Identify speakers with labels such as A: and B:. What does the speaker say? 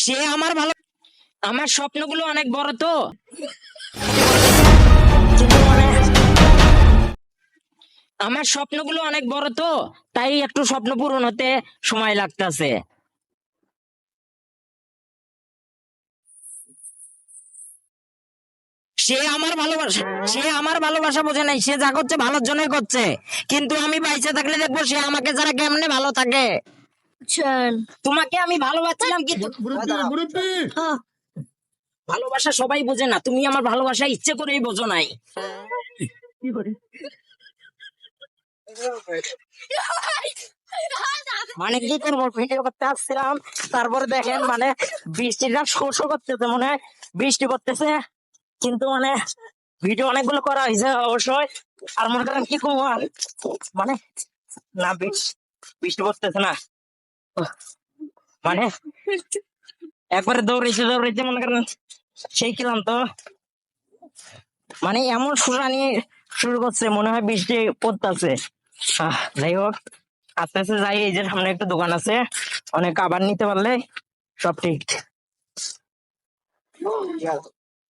A: সে আমার ভালো, আমার স্বপ্নগুলো অনেক বড় তো, কিন্তু আমার স্বপ্নগুলো অনেক বড় তো, তাই একটু স্বপ্ন পূরণ হতে সময় লাগতেছে। সে আমার ভালোবাসা, সে আমার ভালোবাসা বোঝে নাই, সে যা করছে ভালোর জন্যই করছে, কিন্তু আমি বাইচে থাকলে দেখবো সে আমাকে যারা কেমনে ভালো থাকে। তোমাকে আমি ভালোবাসছিলাম কিন্তু ভালোবাসা সবাই বোঝে না, তুমি আমার ভালোবাসা ইচ্ছে করেই বোঝো নাই। মানে কি করবো, ভিডিও করতে আসছিলাম, তারপরে দেখেন মানে বৃষ্টিটা শোষো করতেছে, মনে হয় বৃষ্টি পড়তেছে, কিন্তু মানে ভিডিও অনেকগুলো করা হয়েছে অবশ্যই। আর মনে করেন কি করবো আর, মানে না বৃষ্টি পড়তেছে না, মানে একবারে দৌড়াইতে দৌড়াইতে মনে করেন সেই ক্লান্ত, মানে এমন শুনানি শুরু করছে মনে হয় বৃষ্টি পড়তেছে। যাই হোক, আস্তে আস্তে যাই, এই যে সামনে একটা দোকান আছে, অনেক খাবার নিতে পারলে সব ঠিক।